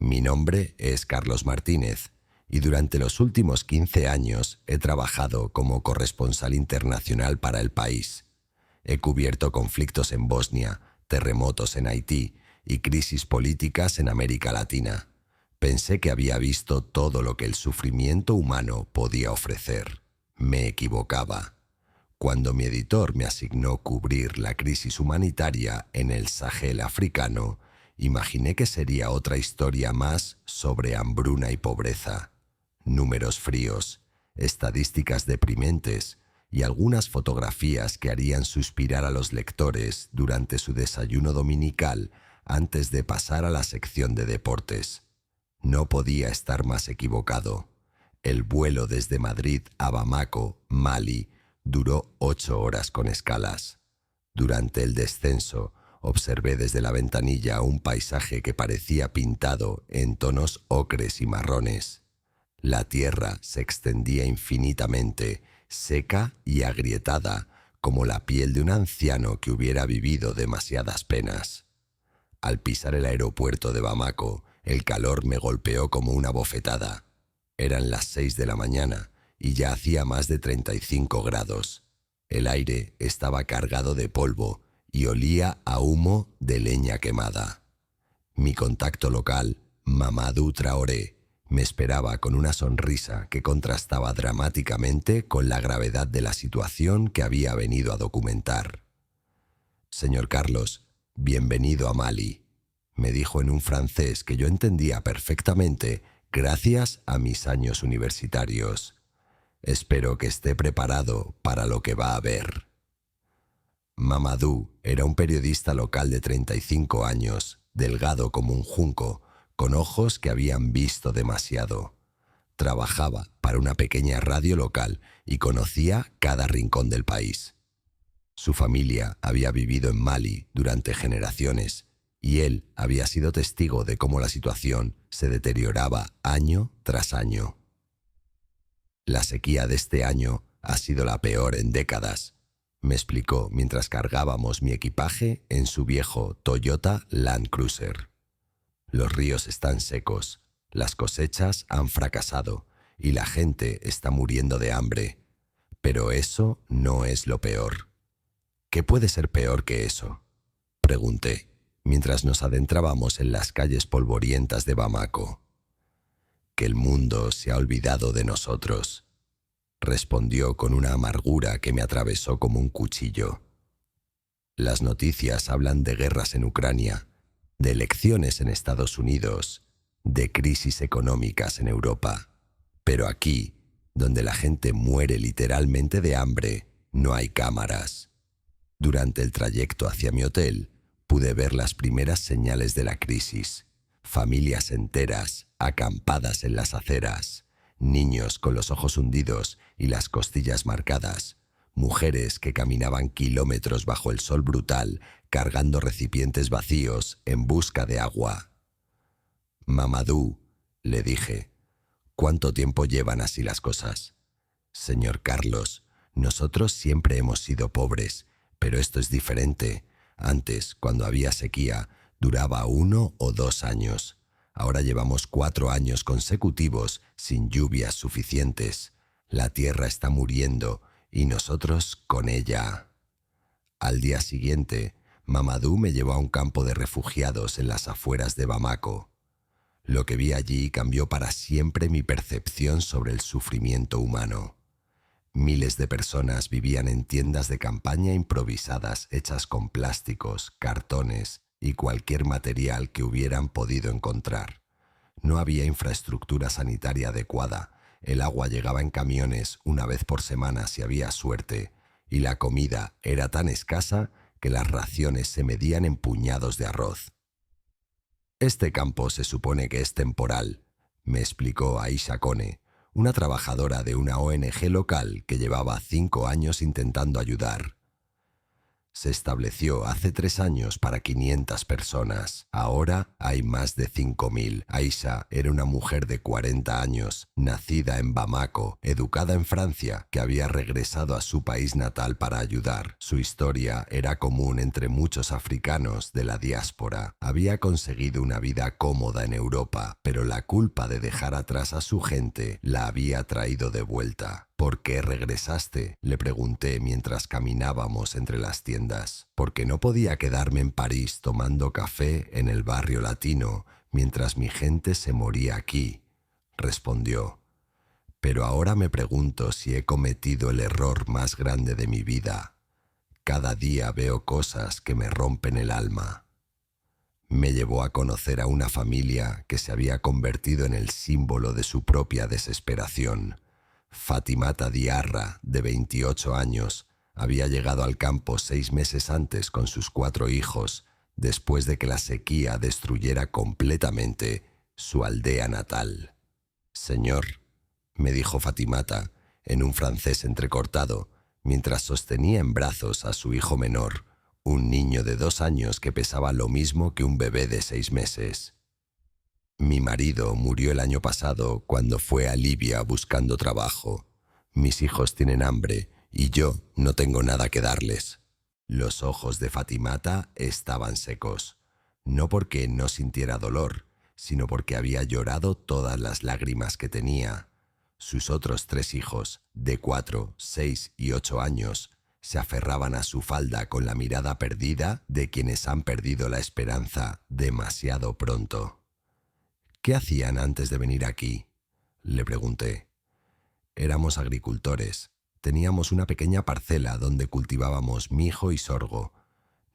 Mi nombre es Carlos Martínez y durante los últimos 15 años he trabajado como corresponsal internacional para el país. He cubierto conflictos en Bosnia, terremotos en Haití y crisis políticas en América Latina. Pensé que había visto todo lo que el sufrimiento humano podía ofrecer. Me equivocaba. Cuando mi editor me asignó cubrir la crisis humanitaria en el Sahel africano, imaginé que sería otra historia más sobre hambruna y pobreza. Números fríos, estadísticas deprimentes y algunas fotografías que harían suspirar a los lectores durante su desayuno dominical antes de pasar a la sección de deportes. No podía estar más equivocado. El vuelo desde Madrid a Bamako, Mali, duró 8 horas con escalas. Durante el descenso, observé desde la ventanilla un paisaje que parecía pintado en tonos ocres y marrones. La tierra se extendía infinitamente, seca y agrietada, como la piel de un anciano que hubiera vivido demasiadas penas. Al pisar el aeropuerto de Bamako, el calor me golpeó como una bofetada. Eran las 6 de la mañana y ya hacía más de 35 grados. El aire estaba cargado de polvo y olía a humo de leña quemada. Mi contacto local, Mamadou Traoré, me esperaba con una sonrisa que contrastaba dramáticamente con la gravedad de la situación que había venido a documentar. «Señor Carlos, bienvenido a Mali», me dijo en un francés que yo entendía perfectamente gracias a mis años universitarios. «Espero que esté preparado para lo que va a ver». Mamadou era un periodista local de 35 años, delgado como un junco, con ojos que habían visto demasiado. Trabajaba para una pequeña radio local y conocía cada rincón del país. Su familia había vivido en Mali durante generaciones y él había sido testigo de cómo la situación se deterioraba año tras año. «La sequía de este año ha sido la peor en décadas», me explicó mientras cargábamos mi equipaje en su viejo Toyota Land Cruiser. «Los ríos están secos, las cosechas han fracasado y la gente está muriendo de hambre. Pero eso no es lo peor». «¿Qué puede ser peor que eso?», pregunté, mientras nos adentrábamos en las calles polvorientas de Bamako. «Que el mundo se ha olvidado de nosotros», respondió con una amargura que me atravesó como un cuchillo. «Las noticias hablan de guerras en Ucrania, de elecciones en Estados Unidos, de crisis económicas en Europa. Pero aquí, donde la gente muere literalmente de hambre, no hay cámaras». Durante el trayecto hacia mi hotel, pude ver las primeras señales de la crisis. Familias enteras, acampadas en las aceras, niños con los ojos hundidos y las costillas marcadas, mujeres que caminaban kilómetros bajo el sol brutal, cargando recipientes vacíos en busca de agua. «Mamadou», le dije, «¿cuánto tiempo llevan así las cosas?». «Señor Carlos, nosotros siempre hemos sido pobres, pero esto es diferente. Antes, cuando había sequía, duraba 1 o 2 años. Ahora llevamos 4 años consecutivos sin lluvias suficientes. La tierra está muriendo y nosotros con ella». Al día siguiente, Mamadou me llevó a un campo de refugiados en las afueras de Bamako. Lo que vi allí cambió para siempre mi percepción sobre el sufrimiento humano. Miles de personas vivían en tiendas de campaña improvisadas hechas con plásticos, cartones y cualquier material que hubieran podido encontrar. No había infraestructura sanitaria adecuada, el agua llegaba en camiones una vez por semana si había suerte, y la comida era tan escasa que las raciones se medían en puñados de arroz. «Este campo se supone que es temporal», me explicó Aisha Kone, una trabajadora de una ONG local que llevaba 5 años intentando ayudar. Se estableció hace 3 años para 500 personas. Ahora hay más de 5.000. Aisha era una mujer de 40 años, nacida en Bamako, educada en Francia, que había regresado a su país natal para ayudar. Su historia era común entre muchos africanos de la diáspora. Había conseguido una vida cómoda en Europa, pero la culpa de dejar atrás a su gente la había traído de vuelta. ¿Por qué regresaste?, le pregunté mientras caminábamos entre las tiendas. Porque no podía quedarme en París tomando café en el barrio latino mientras mi gente se moría aquí, respondió. Pero ahora me pregunto si he cometido el error más grande de mi vida. Cada día veo cosas que me rompen el alma. Me llevó a conocer a una familia que se había convertido en el símbolo de su propia desesperación. Fatimata Diarra, de 28 años, había llegado al campo 6 meses antes con sus 4 hijos, después de que la sequía destruyera completamente su aldea natal. «Señor», me dijo Fatimata, en un francés entrecortado, mientras sostenía en brazos a su hijo menor, un niño de 2 años que pesaba lo mismo que un bebé de 6 meses. Mi marido murió el año pasado cuando fue a Libia buscando trabajo. Mis hijos tienen hambre y yo no tengo nada que darles. Los ojos de Fatimata estaban secos, no porque no sintiera dolor, sino porque había llorado todas las lágrimas que tenía. Sus otros 3 hijos, de 4, 6 y 8 años, se aferraban a su falda con la mirada perdida de quienes han perdido la esperanza demasiado pronto. «¿Qué hacían antes de venir aquí?», le pregunté. «Éramos agricultores. Teníamos una pequeña parcela donde cultivábamos mijo y sorgo.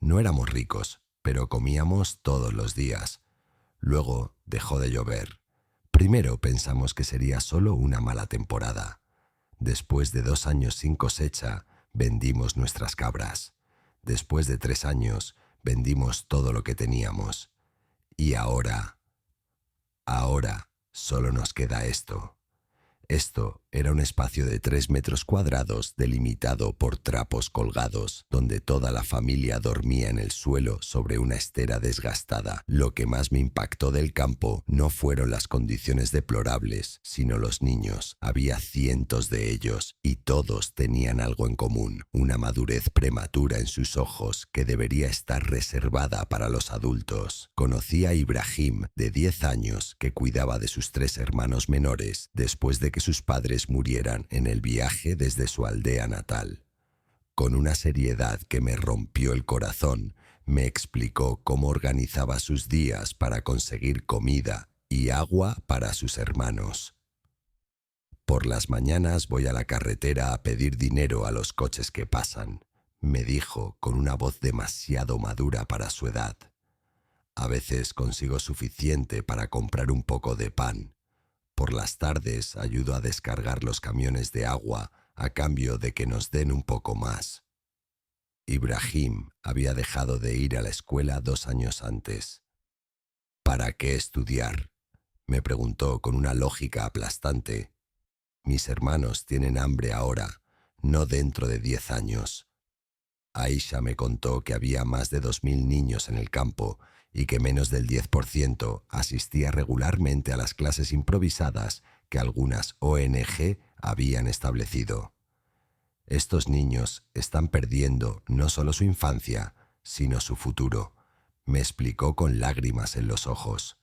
No éramos ricos, pero comíamos todos los días. Luego dejó de llover. Primero pensamos que sería solo una mala temporada. Después de 2 años sin cosecha, vendimos nuestras cabras. Después de 3 años, vendimos todo lo que teníamos. Y ahora solo nos queda esto». Esto era un espacio de 3 metros cuadrados delimitado por trapos colgados, donde toda la familia dormía en el suelo sobre una estera desgastada. Lo que más me impactó del campo no fueron las condiciones deplorables, sino los niños. Había cientos de ellos y todos tenían algo en común: una madurez prematura en sus ojos que debería estar reservada para los adultos. Conocí a Ibrahim, de 10 años, que cuidaba de sus 3 hermanos menores después de que sus padres murieran en el viaje desde su aldea natal. Con una seriedad que me rompió el corazón, me explicó cómo organizaba sus días para conseguir comida y agua para sus hermanos. «Por las mañanas voy a la carretera a pedir dinero a los coches que pasan», me dijo con una voz demasiado madura para su edad. «A veces consigo suficiente para comprar un poco de pan. Por las tardes ayudo a descargar los camiones de agua a cambio de que nos den un poco más». Ibrahim había dejado de ir a la escuela 2 años antes. «¿Para qué estudiar?», me preguntó con una lógica aplastante. «Mis hermanos tienen hambre ahora, no dentro de 10 años». Aisha me contó que había más de 2.000 niños en el campo y que menos del 10% asistía regularmente a las clases improvisadas que algunas ONG habían establecido. «Estos niños están perdiendo no solo su infancia, sino su futuro», me explicó con lágrimas en los ojos.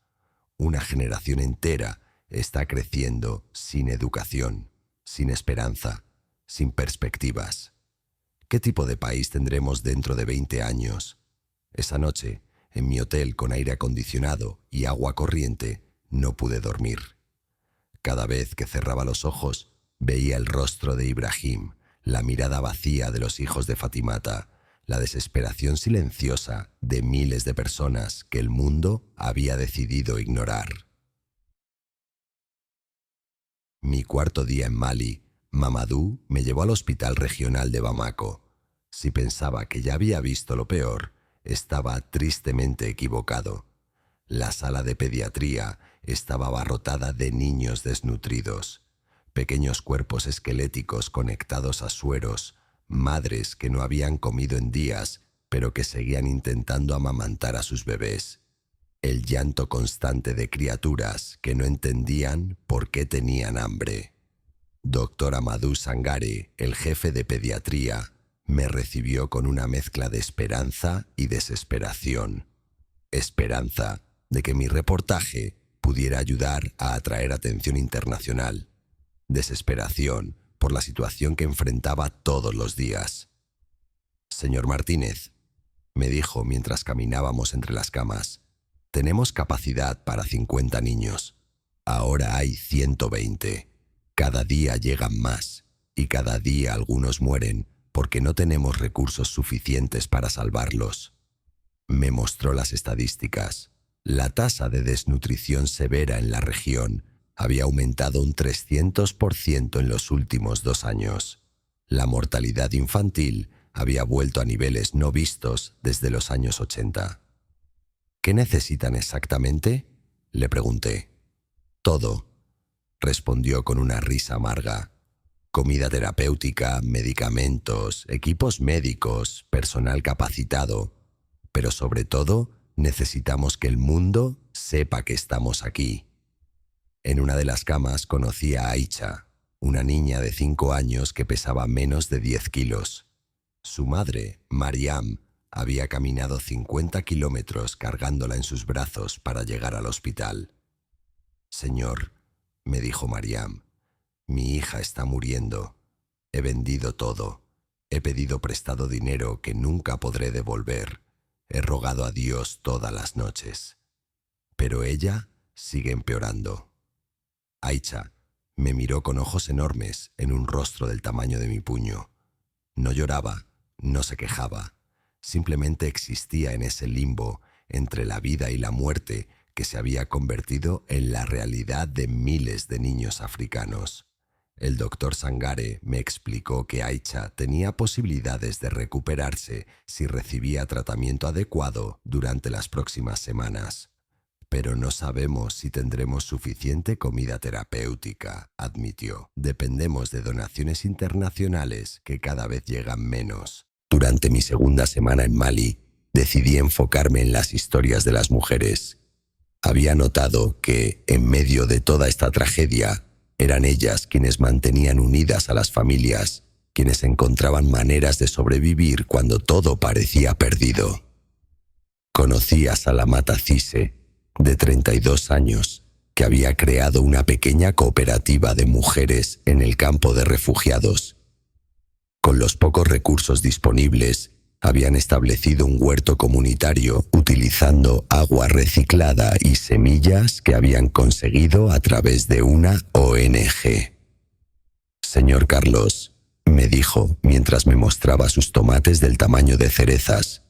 «Una generación entera está creciendo sin educación, sin esperanza, sin perspectivas. ¿Qué tipo de país tendremos dentro de 20 años? Esa noche, en mi hotel con aire acondicionado y agua corriente, no pude dormir. Cada vez que cerraba los ojos, veía el rostro de Ibrahim, la mirada vacía de los hijos de Fatimata, la desesperación silenciosa de miles de personas que el mundo había decidido ignorar. Mi 4.º día en Mali, Mamadou me llevó al hospital regional de Bamako. Si pensaba que ya había visto lo peor, estaba tristemente equivocado. La sala de pediatría estaba abarrotada de niños desnutridos, pequeños cuerpos esqueléticos conectados a sueros, madres que no habían comido en días pero que seguían intentando amamantar a sus bebés. El llanto constante de criaturas que no entendían por qué tenían hambre. Dr. Amadou Sangare, el jefe de pediatría, me recibió con una mezcla de esperanza y desesperación. Esperanza de que mi reportaje pudiera ayudar a atraer atención internacional. Desesperación por la situación que enfrentaba todos los días. «Señor Martínez», me dijo mientras caminábamos entre las camas, «tenemos capacidad para 50 niños. Ahora hay 120. Cada día llegan más y cada día algunos mueren porque no tenemos recursos suficientes para salvarlos». Me mostró las estadísticas. La tasa de desnutrición severa en la región había aumentado un 300% en los últimos 2 años. La mortalidad infantil había vuelto a niveles no vistos desde los años 80. «¿Qué necesitan exactamente?», le pregunté. «Todo», respondió con una risa amarga. «Comida terapéutica, medicamentos, equipos médicos, personal capacitado. Pero sobre todo, necesitamos que el mundo sepa que estamos aquí». En una de las camas conocí a Aicha, una niña de 5 años que pesaba menos de 10 kilos. Su madre, Mariam, había caminado 50 kilómetros cargándola en sus brazos para llegar al hospital. «Señor», me dijo Mariam, «mi hija está muriendo. He vendido todo. He pedido prestado dinero que nunca podré devolver. He rogado a Dios todas las noches. Pero ella sigue empeorando». Aicha me miró con ojos enormes en un rostro del tamaño de mi puño. No lloraba, no se quejaba. Simplemente existía en ese limbo entre la vida y la muerte que se había convertido en la realidad de miles de niños africanos. El doctor Sangare me explicó que Aicha tenía posibilidades de recuperarse si recibía tratamiento adecuado durante las próximas semanas. «Pero no sabemos si tendremos suficiente comida terapéutica», admitió. «Dependemos de donaciones internacionales que cada vez llegan menos». Durante mi segunda semana en Mali, decidí enfocarme en las historias de las mujeres. Había notado que, en medio de toda esta tragedia, eran ellas quienes mantenían unidas a las familias, quienes encontraban maneras de sobrevivir cuando todo parecía perdido. Conocí a Salamata Cisse, de 32 años, que había creado una pequeña cooperativa de mujeres en el campo de refugiados. Con los pocos recursos disponibles, habían establecido un huerto comunitario utilizando agua reciclada y semillas que habían conseguido a través de una ONG. «Señor Carlos», me dijo mientras me mostraba sus tomates del tamaño de cerezas,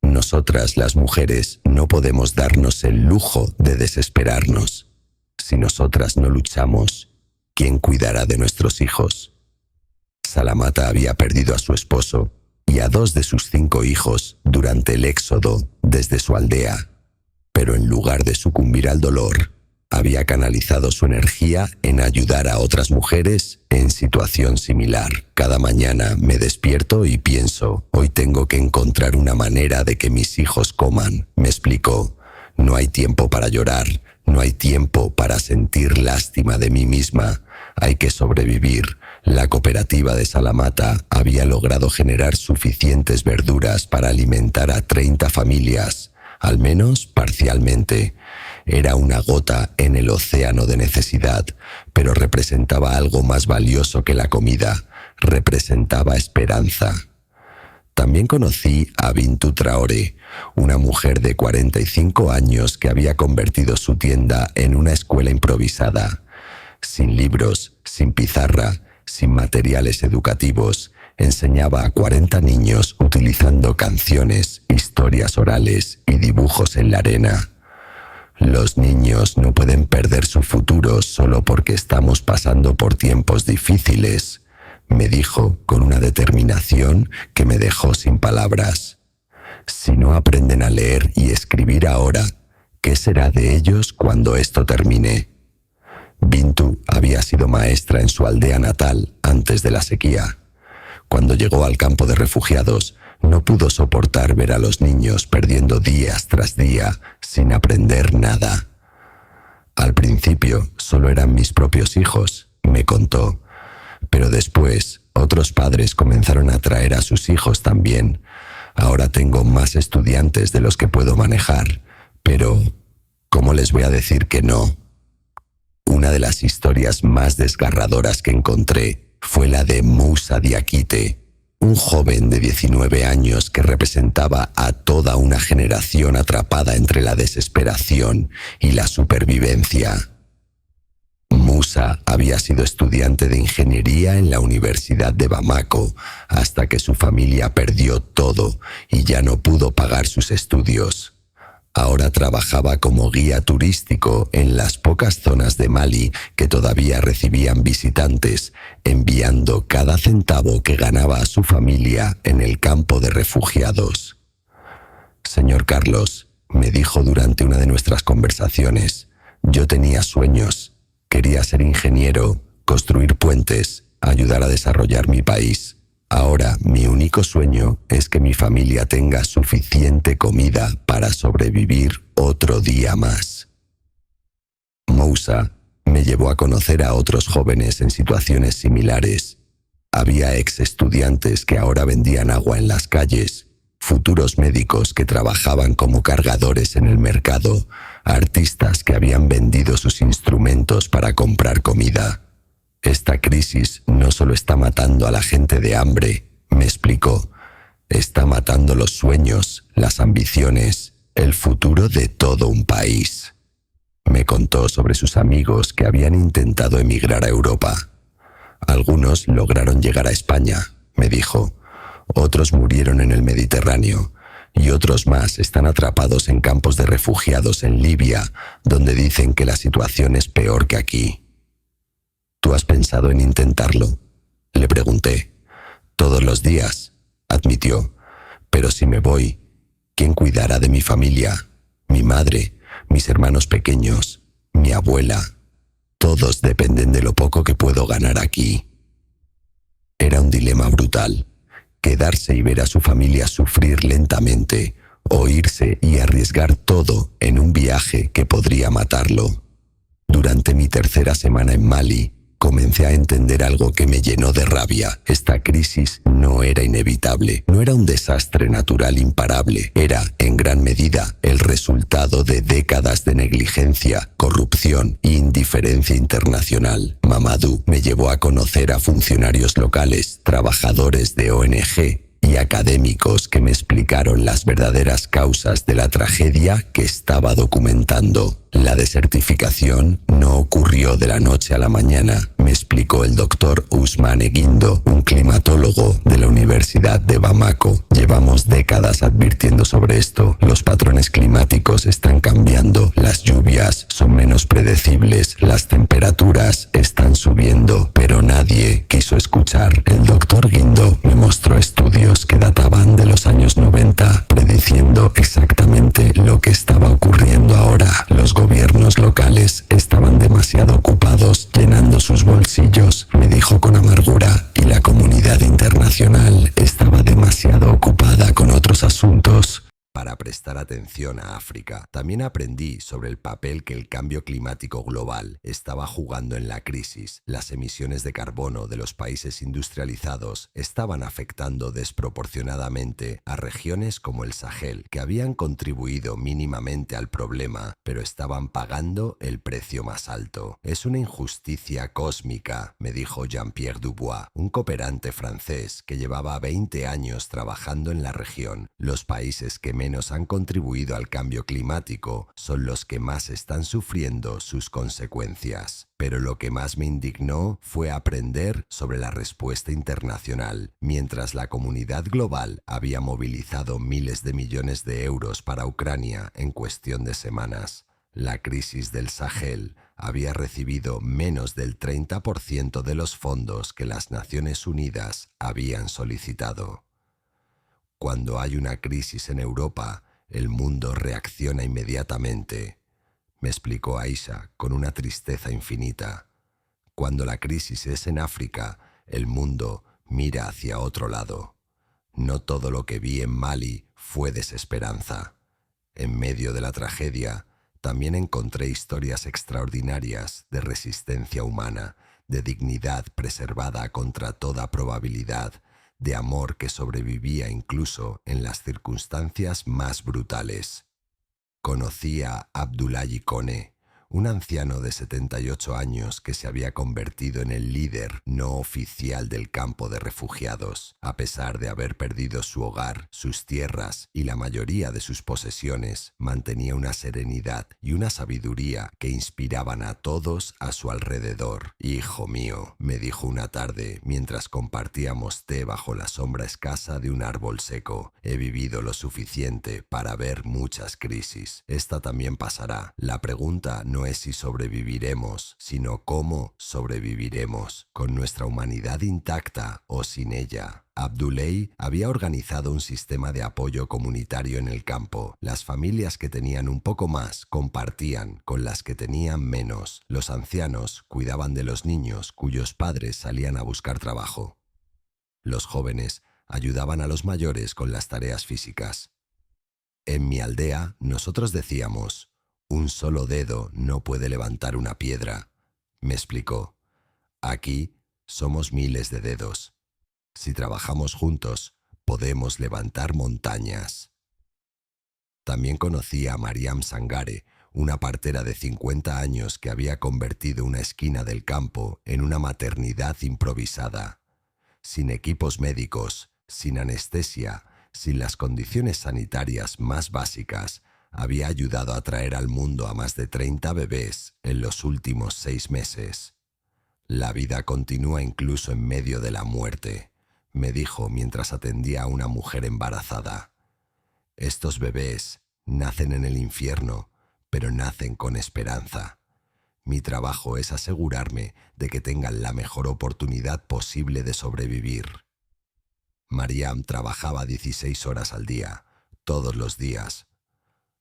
«nosotras las mujeres no podemos darnos el lujo de desesperarnos. Si nosotras no luchamos, ¿quién cuidará de nuestros hijos?». Salamata había perdido a su esposo y a 2 de sus 5 hijos durante el éxodo desde su aldea, pero en lugar de sucumbir al dolor, había canalizado su energía en ayudar a otras mujeres en situación similar. «Cada mañana me despierto y pienso, hoy tengo que encontrar una manera de que mis hijos coman», me explicó. «No hay tiempo para llorar, no hay tiempo para sentir lástima de mí misma, hay que sobrevivir». La cooperativa de Salamata había logrado generar suficientes verduras para alimentar a 30 familias, al menos parcialmente. Era una gota en el océano de necesidad, pero representaba algo más valioso que la comida, representaba esperanza. También conocí a Bintu Traoré, una mujer de 45 años que había convertido su tienda en una escuela improvisada. Sin libros, sin pizarra, sin materiales educativos, enseñaba a 40 niños utilizando canciones, historias orales y dibujos en la arena. «Los niños no pueden perder su futuro solo porque estamos pasando por tiempos difíciles», me dijo con una determinación que me dejó sin palabras. «Si no aprenden a leer y escribir ahora, ¿qué será de ellos cuando esto termine?». Bintu había sido maestra en su aldea natal antes de la sequía. Cuando llegó al campo de refugiados, No pudo soportar ver a los niños perdiendo días tras día sin aprender nada. Al principio solo eran mis propios hijos, me contó, pero después otros padres comenzaron a traer a sus hijos también. Ahora tengo más estudiantes de los que puedo manejar, pero ¿cómo les voy a decir que no? Una de las historias más desgarradoras que encontré fue la de Moussa Diakité, un joven de 19 años que representaba a toda una generación atrapada entre la desesperación y la supervivencia. Moussa había sido estudiante de ingeniería en la Universidad de Bamako hasta que su familia perdió todo y ya no pudo pagar sus estudios. Ahora trabajaba como guía turístico en las pocas zonas de Mali que todavía recibían visitantes, enviando cada centavo que ganaba a su familia en el campo de refugiados. Señor Carlos, me dijo durante una de nuestras conversaciones, yo tenía sueños. Quería ser ingeniero, construir puentes, ayudar a desarrollar mi país. Ahora mi único sueño es que mi familia tenga suficiente comida para sobrevivir otro día más. Moussa me llevó a conocer a otros jóvenes en situaciones similares. Había ex estudiantes que ahora vendían agua en las calles, futuros médicos que trabajaban como cargadores en el mercado, artistas que habían vendido sus instrumentos para comprar comida. Esta crisis no solo está matando a la gente de hambre, me explicó, está matando los sueños, las ambiciones, el futuro de todo un país. Me contó sobre sus amigos que habían intentado emigrar a Europa. Algunos lograron llegar a España, me dijo. Otros murieron en el Mediterráneo y otros más están atrapados en campos de refugiados en Libia, donde dicen que la situación es peor que aquí. ¿Tú has pensado en intentarlo?, le pregunté. Todos los días, admitió. Pero si me voy, ¿quién cuidará de mi familia? Mi madre, mis hermanos pequeños, mi abuela. Todos dependen de lo poco que puedo ganar aquí. Era un dilema brutal. Quedarse y ver a su familia sufrir lentamente, o irse y arriesgar todo en un viaje que podría matarlo. Durante mi tercera semana en Mali, comencé a entender algo que me llenó de rabia. Esta crisis no era inevitable, no era un desastre natural imparable, era, en gran medida, el resultado de décadas de negligencia, corrupción e indiferencia internacional. Mamadou me llevó a conocer a funcionarios locales, trabajadores de ONG y académicos que me explicaron las verdaderas causas de la tragedia que estaba documentando. La desertificación no ocurrió de la noche a la mañana, me explicó el doctor Ousmane Guindo, un climatólogo de la Universidad de Bamako. Llevamos décadas advirtiendo sobre esto. Los patrones climáticos están cambiando, las lluvias son menos predecibles, las temperaturas están subiendo, pero nadie quiso escuchar. El doctor Guindo me mostró estudios que databan de los años 90, prediciendo exactamente lo que estaba ocurriendo ahora. Los gobiernos locales estaban demasiado ocupados llenando sus bolsillos, me dijo con amargura, y la comunidad internacional estaba demasiado ocupada con otros asuntos. Para prestar atención a África, también aprendí sobre el papel que el cambio climático global estaba jugando en la crisis. Las emisiones de carbono de los países industrializados estaban afectando desproporcionadamente a regiones como el Sahel, que habían contribuido mínimamente al problema, pero estaban pagando el precio más alto. Es una injusticia cósmica, me dijo Jean-Pierre Dubois, un cooperante francés que llevaba 20 años trabajando en la región. Los países que menos han contribuido al cambio climático son los que más están sufriendo sus consecuencias. Pero lo que más me indignó fue aprender sobre la respuesta internacional. Mientras la comunidad global había movilizado miles de millones de euros para Ucrania en cuestión de semanas, la crisis del Sahel había recibido menos del 30% de los fondos que las Naciones Unidas habían solicitado. Cuando hay una crisis en Europa, el mundo reacciona inmediatamente, me explicó Aisha con una tristeza infinita. Cuando la crisis es en África, el mundo mira hacia otro lado. No todo lo que vi en Mali fue desesperanza. En medio de la tragedia, también encontré historias extraordinarias de resistencia humana, de dignidad preservada contra toda probabilidad, de amor que sobrevivía incluso en las circunstancias más brutales. Conocí a Abdoulaye Kone, un anciano de 78 años que se había convertido en el líder no oficial del campo de refugiados. A pesar de haber perdido su hogar, sus tierras y la mayoría de sus posesiones, mantenía una serenidad y una sabiduría que inspiraban a todos a su alrededor. «Hijo mío», me dijo una tarde mientras compartíamos té bajo la sombra escasa de un árbol seco, «he vivido lo suficiente para ver muchas crisis. Esta también pasará. La pregunta no es si sobreviviremos, sino cómo sobreviviremos, con nuestra humanidad intacta o sin ella». Abdoulaye había organizado un sistema de apoyo comunitario en el campo. Las familias que tenían un poco más compartían con las que tenían menos. Los ancianos cuidaban de los niños cuyos padres salían a buscar trabajo. Los jóvenes ayudaban a los mayores con las tareas físicas. En mi aldea, nosotros decíamos: «Un solo dedo no puede levantar una piedra», me explicó. «Aquí somos miles de dedos. Si trabajamos juntos, podemos levantar montañas». También conocí a Mariam Sangare, una partera de 50 años que había convertido una esquina del campo en una maternidad improvisada. Sin equipos médicos, sin anestesia, sin las condiciones sanitarias más básicas, había ayudado a traer al mundo a más de 30 bebés en los últimos 6 meses. «La vida continúa incluso en medio de la muerte», me dijo mientras atendía a una mujer embarazada. «Estos bebés nacen en el infierno, pero nacen con esperanza. Mi trabajo es asegurarme de que tengan la mejor oportunidad posible de sobrevivir». Mariam trabajaba 16 horas al día, todos los días.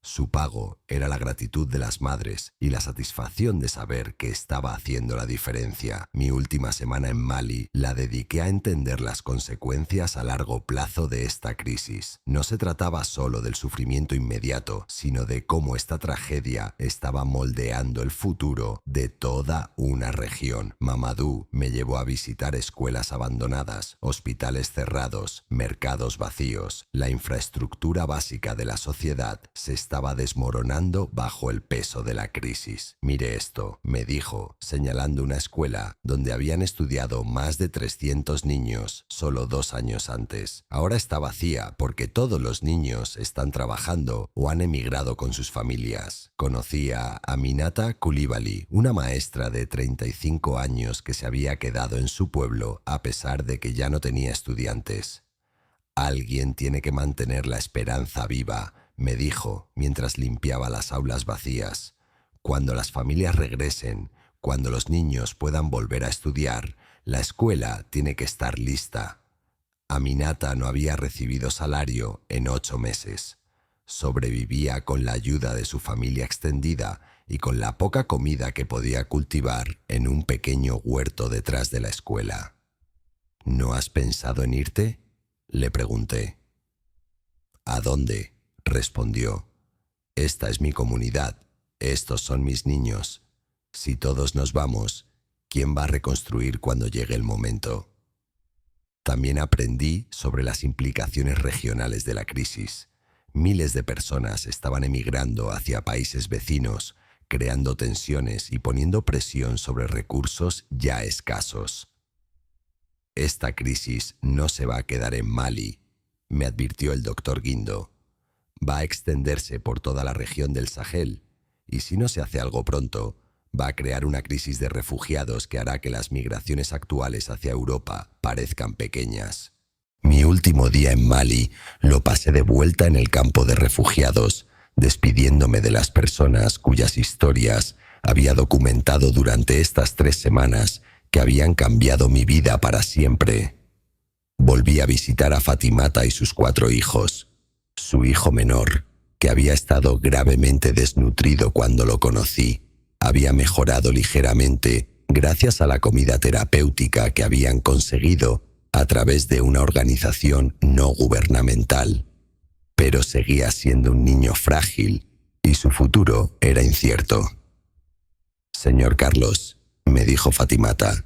Su pago era la gratitud de las madres y la satisfacción de saber que estaba haciendo la diferencia. Mi última semana en Mali la dediqué a entender las consecuencias a largo plazo de esta crisis. No se trataba solo del sufrimiento inmediato, sino de cómo esta tragedia estaba moldeando el futuro de toda una región. Mamadou me llevó a visitar escuelas abandonadas, hospitales cerrados, mercados vacíos. La infraestructura básica de la sociedad se estaba desmoronando bajo el peso de la crisis. «Mire esto», me dijo, señalando una escuela donde habían estudiado más de 300 niños solo 2 años antes. Ahora está vacía porque todos los niños están trabajando o han emigrado con sus familias. Conocí a Aminata Coulibaly, una maestra de 35 años que se había quedado en su pueblo a pesar de que ya no tenía estudiantes. «Alguien tiene que mantener la esperanza viva», me dijo mientras limpiaba las aulas vacías. «Cuando las familias regresen, cuando los niños puedan volver a estudiar, la escuela tiene que estar lista». Aminata no había recibido salario en 8 meses. Sobrevivía con la ayuda de su familia extendida y con la poca comida que podía cultivar en un pequeño huerto detrás de la escuela. «¿No has pensado en irte?», le pregunté. «¿A dónde?», respondió. «Esta es mi comunidad, estos son mis niños. Si todos nos vamos, ¿quién va a reconstruir cuando llegue el momento?». También aprendí sobre las implicaciones regionales de la crisis. Miles de personas estaban emigrando hacia países vecinos, creando tensiones y poniendo presión sobre recursos ya escasos. «Esta crisis no se va a quedar en Mali», me advirtió el doctor Guindo. «Va a extenderse por toda la región del Sahel y si no se hace algo pronto, va a crear una crisis de refugiados que hará que las migraciones actuales hacia Europa parezcan pequeñas». Mi último día en Mali lo pasé de vuelta en el campo de refugiados, despidiéndome de las personas cuyas historias había documentado durante estas 3 semanas que habían cambiado mi vida para siempre. Volví a visitar a Fatimata y sus 4 hijos. Su hijo menor, que había estado gravemente desnutrido cuando lo conocí, había mejorado ligeramente gracias a la comida terapéutica que habían conseguido a través de una organización no gubernamental, pero seguía siendo un niño frágil y su futuro era incierto. «Señor Carlos», me dijo Fatimata,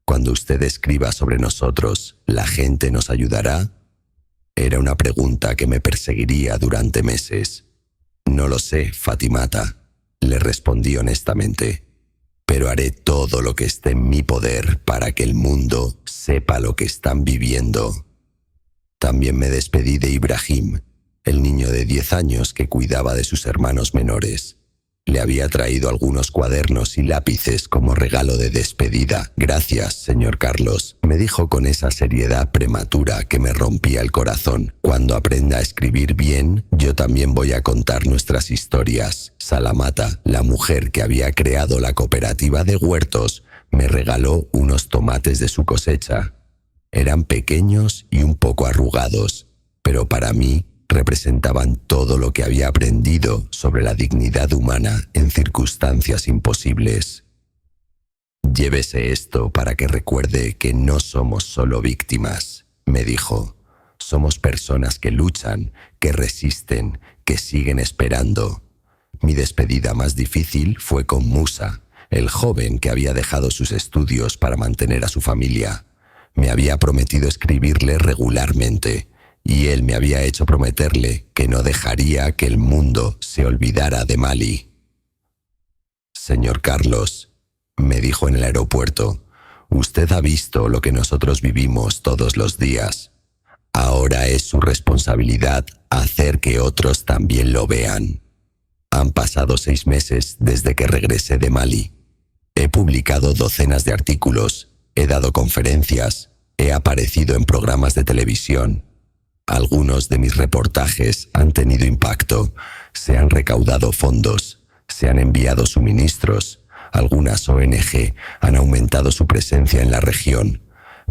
«cuando usted escriba sobre nosotros, ¿la gente nos ayudará?». Era una pregunta que me perseguiría durante meses. «No lo sé, Fatimata», le respondí honestamente, «pero haré todo lo que esté en mi poder para que el mundo sepa lo que están viviendo». También me despedí de Ibrahim, el niño de 10 años que cuidaba de sus hermanos menores. Le había traído algunos cuadernos y lápices como regalo de despedida. «Gracias, señor Carlos», me dijo con esa seriedad prematura que me rompía el corazón. «Cuando aprenda a escribir bien, yo también voy a contar nuestras historias». Salamata, la mujer que había creado la cooperativa de huertos, me regaló unos tomates de su cosecha. Eran pequeños y un poco arrugados, pero para mí representaban todo lo que había aprendido sobre la dignidad humana en circunstancias imposibles. «Llévese esto para que recuerde que no somos solo víctimas», me dijo. «Somos personas que luchan, que resisten, que siguen esperando». Mi despedida más difícil fue con Musa, el joven que había dejado sus estudios para mantener a su familia. Me había prometido escribirle regularmente, y él me había hecho prometerle que no dejaría que el mundo se olvidara de Mali. «Señor Carlos», me dijo en el aeropuerto, «usted ha visto lo que nosotros vivimos todos los días. Ahora es su responsabilidad hacer que otros también lo vean». Han pasado 6 meses desde que regresé de Mali. He publicado docenas de artículos, he dado conferencias, he aparecido en programas de televisión. Algunos de mis reportajes han tenido impacto, se han recaudado fondos, se han enviado suministros, algunas ONG han aumentado su presencia en la región,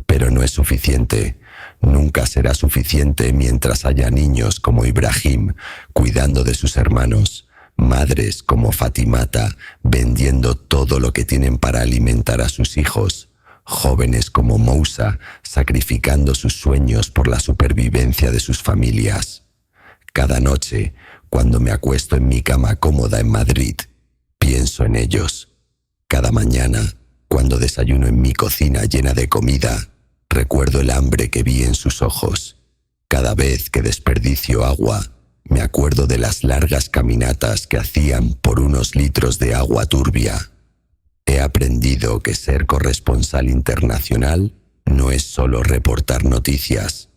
pero no es suficiente. Nunca será suficiente mientras haya niños como Ibrahim cuidando de sus hermanos, madres como Fatimata vendiendo todo lo que tienen para alimentar a sus hijos, jóvenes como Moussa sacrificando sus sueños por la supervivencia de sus familias. Cada noche, cuando me acuesto en mi cama cómoda en Madrid, pienso en ellos. Cada mañana, cuando desayuno en mi cocina llena de comida, recuerdo el hambre que vi en sus ojos. Cada vez que desperdicio agua, me acuerdo de las largas caminatas que hacían por unos litros de agua turbia. He aprendido que ser corresponsal internacional no es solo reportar noticias,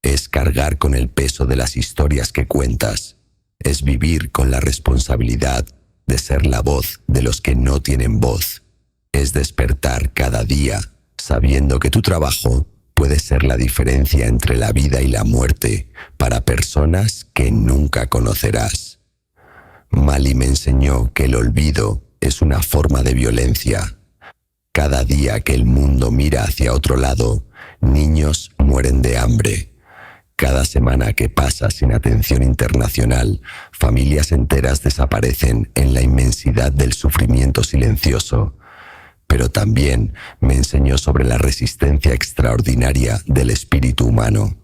es cargar con el peso de las historias que cuentas, es vivir con la responsabilidad de ser la voz de los que no tienen voz, es despertar cada día sabiendo que tu trabajo puede ser la diferencia entre la vida y la muerte para personas que nunca conocerás. Mali me enseñó que el olvido es una forma de violencia. Cada día que el mundo mira hacia otro lado, niños mueren de hambre. Cada semana que pasa sin atención internacional, familias enteras desaparecen en la inmensidad del sufrimiento silencioso. Pero también me enseñó sobre la resistencia extraordinaria del espíritu humano.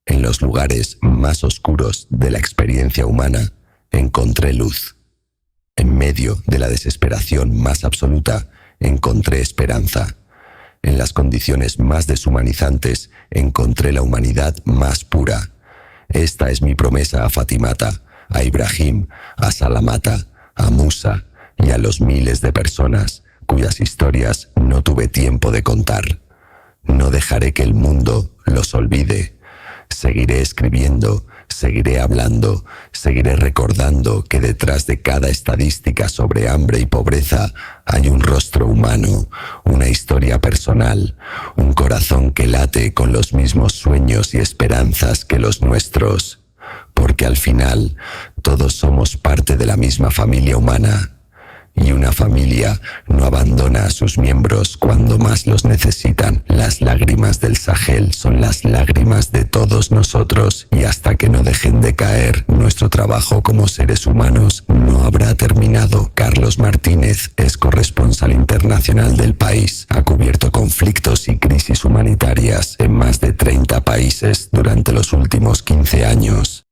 En los lugares más oscuros de la experiencia humana encontré luz. En medio de la desesperación más absoluta, encontré esperanza. En las condiciones más deshumanizantes, encontré la humanidad más pura. Esta es mi promesa a Fatimata, a Ibrahim, a Salamata, a Musa y a los miles de personas cuyas historias no tuve tiempo de contar. No dejaré que el mundo los olvide. Seguiré escribiendo, seguiré hablando, seguiré recordando que detrás de cada estadística sobre hambre y pobreza hay un rostro humano, una historia personal, un corazón que late con los mismos sueños y esperanzas que los nuestros, porque al final todos somos parte de la misma familia humana. Y una familia no abandona a sus miembros cuando más los necesitan. Las lágrimas del Sahel son las lágrimas de todos nosotros, y hasta que no dejen de caer, nuestro trabajo como seres humanos no habrá terminado. Carlos Martínez es corresponsal internacional del país. Ha cubierto conflictos y crisis humanitarias en más de 30 países durante los últimos 15 años.